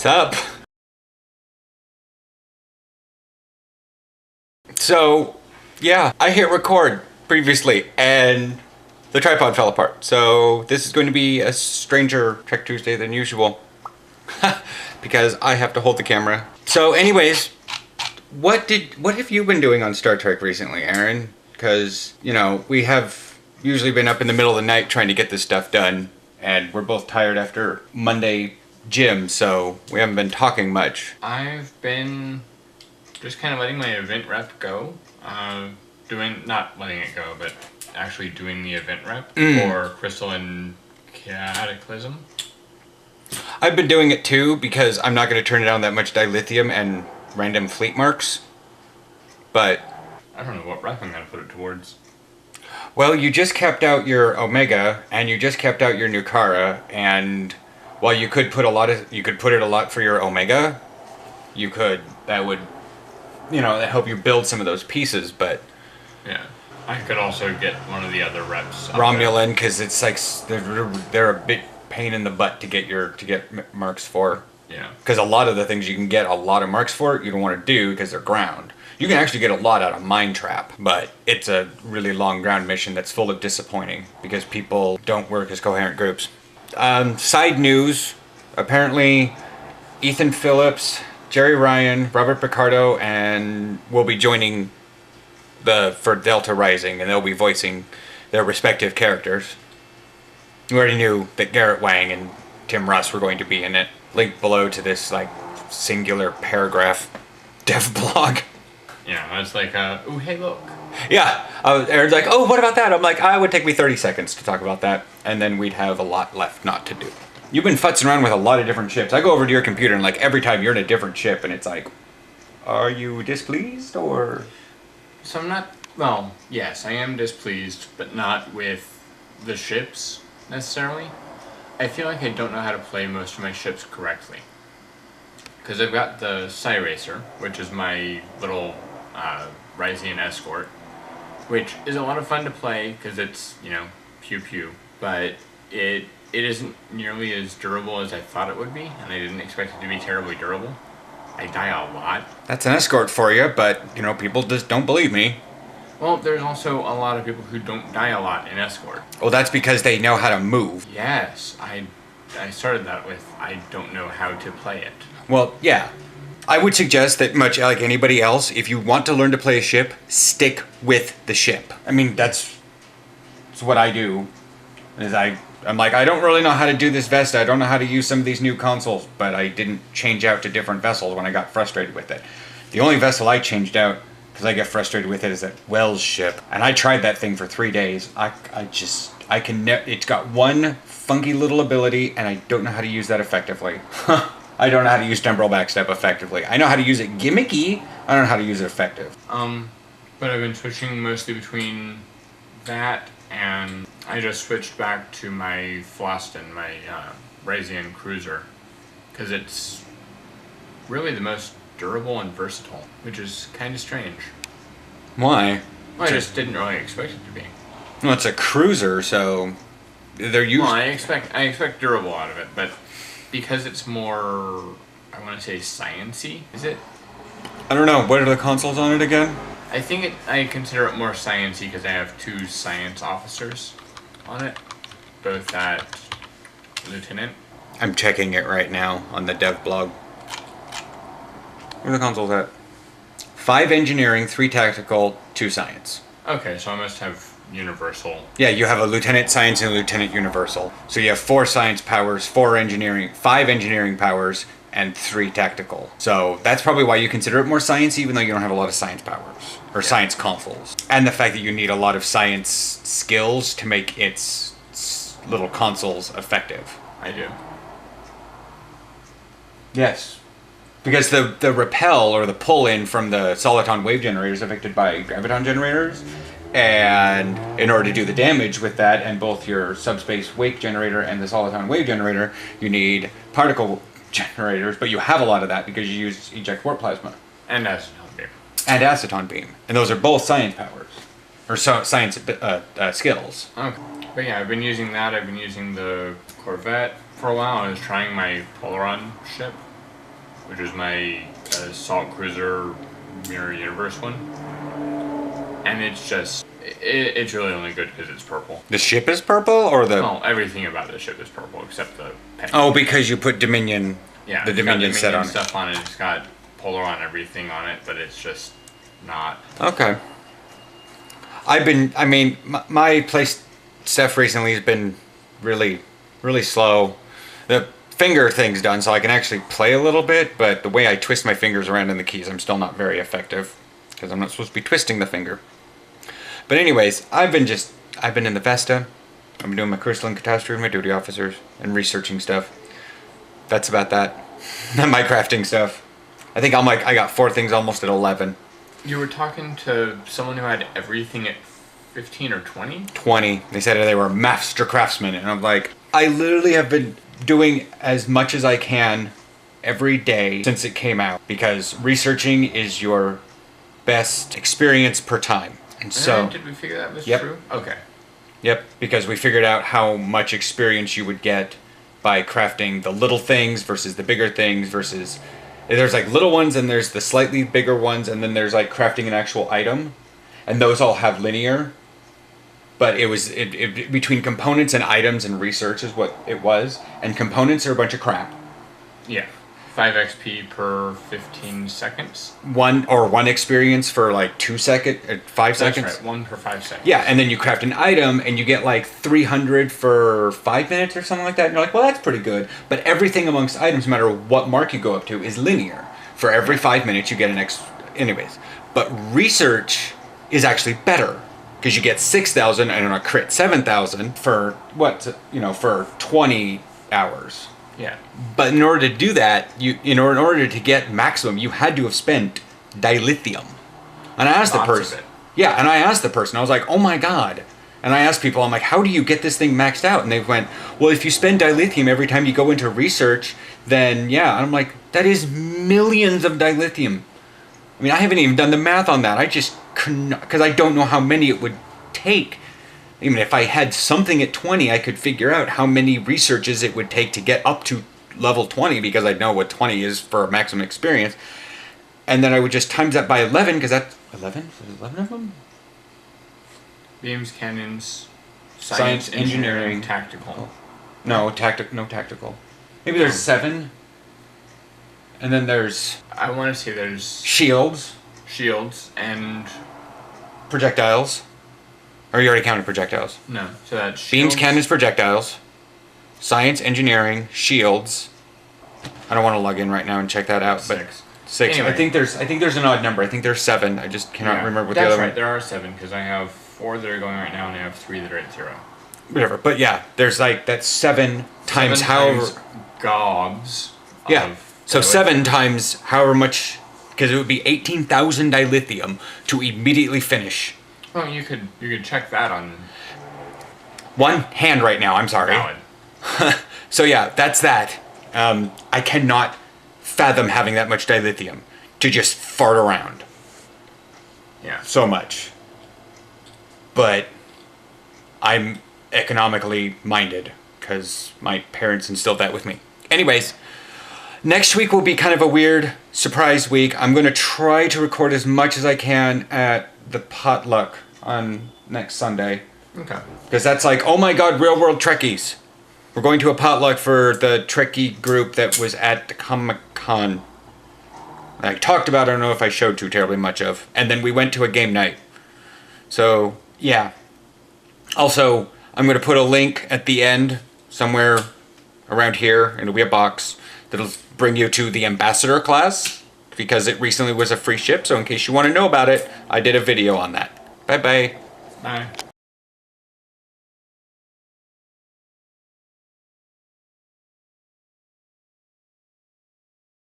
What's up? So, yeah, I hit record previously and the tripod fell apart. So, this is going to be a stranger Trek Tuesday than usual. Because I have to hold the camera. So, anyways, what have you been doing on Star Trek recently, Aaron? Because, you know, we have usually been up in the middle of the night trying to get this stuff done, and we're both tired after Monday gym, so we haven't been talking much. I've been just kind of letting my event rep go. Not letting it go, but actually doing the event rep for Crystal and Cataclysm. I've been doing it too because I'm not going to turn down that much dilithium and random fleet marks. But I don't know what rep I'm going to put it towards. well, you just kept out your Omega and you just kept out your Nukara, and while you could put it a lot for your Omega, that would help you build some of those pieces, but Yeah. I could also get one of the other reps. Romulan, because it's like they're a big pain in the butt to get marks for. Yeah. Because a lot of the things you can get a lot of marks for, you don't want to do because they're ground. You can actually get a lot out of Mine Trap, but it's a really long ground mission that's full of disappointing because people don't work as coherent groups. Side news, apparently Ethan Phillips, Jerry Ryan, Robert Picardo, and will be joining for Delta Rising, and they'll be voicing their respective characters. We already knew that Garrett Wang and Tim Russ were going to be in it. Link below to this singular paragraph dev blog. Yeah, it's like, ooh, hey, look. Yeah, Aaron's like, oh, what about that? I'm like, it would take me 30 seconds to talk about that, and then we'd have a lot left not to do. You've been futzing around with a lot of different ships. I go over to your computer, and every time you're in a different ship, and it's like, are you displeased, or? So I'm not, well, yes, I am displeased, but not with the ships, necessarily. I feel like I don't know how to play most of my ships correctly. Because I've got the Psy Racer, which is my little Ryzian escort, which is a lot of fun to play because it's, pew pew, but it isn't nearly as durable as I thought it would be, and I didn't expect it to be terribly durable. I die a lot. That's an escort for you, but, people just don't believe me. Well, there's also a lot of people who don't die a lot in escort. Well, that's because they know how to move. Yes, I started that with, I don't know how to play it. Well, yeah. I would suggest that, much like anybody else, if you want to learn to play a ship, stick with the ship. I mean, that's what I do. I'm like, I don't really know how to do this Vesta. I don't know how to use some of these new consoles, but I didn't change out to different vessels when I got frustrated with it. The only vessel I changed out, because I get frustrated with it, is that Wells ship. And I tried that thing for 3 days. It's got one funky little ability, and I don't know how to use that effectively. I don't know how to use temporal backstep effectively. I know how to use it gimmicky. I don't know how to use it effective. But I've been switching mostly between that and I just switched back to my Floston, my Ryzian cruiser, because it's really the most durable and versatile, which is kind of strange. Why? Well, I just didn't really expect it to be. Well, it's a cruiser, so they're used. Well, I expect durable out of it, but because it's more, I want to say science-y, is it? I don't know. What are the consoles on it again? I consider it more science-y because I have 2 science officers on it, both at lieutenant. I'm checking it right now on the dev blog. Where are the consoles at? 5 engineering, 3 tactical, 2 science. Okay, so I must have universal. Yeah, you have a lieutenant science and a lieutenant universal. So you have 4 science powers, 5 engineering powers, and 3 tactical. So that's probably why you consider it more science, even though you don't have a lot of science powers or science consoles. And the fact that you need a lot of science skills to make its little consoles effective. I do. Yes. Because the repel or the pull in from the soliton wave generator is affected by graviton generators. And in order to do the damage with that, and both your subspace wake generator and the soliton wave generator, you need particle generators, but you have a lot of that because you use eject warp plasma. And aceton beam. And aceton beam. And those are both science powers. Or science skills. Okay. But yeah, I've been using that. I've been using the Corvette. For a while I was trying my Polaron ship, which is my Assault Cruiser Mirror Universe one. And it's just, it's really only good because it's purple. The ship is purple, or the... Well, everything about the ship is purple except the pen. Oh, because you put Dominion... Yeah, the it's got Dominion set on it. stuff on it. It's got Polar on everything on it, but it's just not. Okay. My play stuff recently has been really, really slow. The finger thing's done, so I can actually play a little bit, but the way I twist my fingers around in the keys, I'm still not very effective, because I'm not supposed to be twisting the finger. But anyways, I've been in the Vesta. I've been doing my crystalline catastrophe with my duty officers and researching stuff. That's about that. My crafting stuff. I think I got 4 things almost at 11. You were talking to someone who had everything at 15 or 20? 20. They said they were master craftsmen, and I'm like, I literally have been doing as much as I can every day since it came out, because researching is your best experience per time. And so, did we figure that was Yep. true? Okay. Yep, because we figured out how much experience you would get by crafting the little things versus the bigger things versus... There's like little ones and there's the slightly bigger ones, and then there's like crafting an actual item. And those all have linear. But between components and items and research is what it was. And components are a bunch of crap. Yeah. 5 XP per 15 seconds. One experience for like 5 seconds. That's right, 1 per 5 seconds. Yeah, and then you craft an item and you get like 300 for 5 minutes or something like that. And you're like, well, that's pretty good. But everything amongst items, no matter what mark you go up to, is linear. For every 5 minutes, you get an anyways. But research is actually better, because you get 6,000 and on a crit 7,000 for for 20 hours. Yeah. But in order to do that, in order to get maximum, you had to have spent dilithium. And I asked the person. Yeah, and I asked the person. I was like, "Oh my god." And I asked people, I'm like, "How do you get this thing maxed out?" And they went, "Well, if you spend dilithium every time you go into research, then yeah." And I'm like, "That is millions of dilithium." I mean, I haven't even done the math on that. I just couldn't, because I don't know how many it would take. Even if I had something at 20, I could figure out how many researches it would take to get up to level 20, because I'd know what 20 is for a maximum experience. And then I would just times that by 11, because that's 11? Is it 11 of them? Beams, cannons, Science, engineering, tactical. No, tactical. Maybe there's 7. And then there's... I want to say there's... Shields. And... Projectiles. Or you already counted projectiles? No, so that's Beams, shields. cannons, projectiles. Science, engineering, shields. I don't want to log in right now and check that out, but 6. Anyway. I think there's an odd number. I think there's 7. I just cannot remember what the other That's right, one. there are 7, because I have 4 that are going right now, and I have 3 that are at 0. Whatever. But yeah, there's like that's 7 times 7 however. times gobs. Yeah. So dilithium. 7 times however much, because it would be 18,000 dilithium to immediately finish. Well, you could check that on One hand right now. I'm sorry. Valid. So yeah, that's that. I cannot fathom having that much dilithium to just fart around Yeah. so much. But I'm economically minded, because my parents instilled that with me. Anyways, next week will be kind of a weird surprise week. I'm going to try to record as much as I can at the potluck on next Sunday. Okay. Because that's like, oh my god, real world Trekkies. We're going to a potluck for the Trekkie group that was at the Comic-Con. I talked about, I don't know if I showed too terribly much of. And then we went to a game night. So, yeah. Also, I'm going to put a link at the end somewhere around here, and it'll be a box that'll bring you to the Ambassador class, because it recently was a free ship, so in case you want to know about it, I did a video on that. Bye-bye. Bye.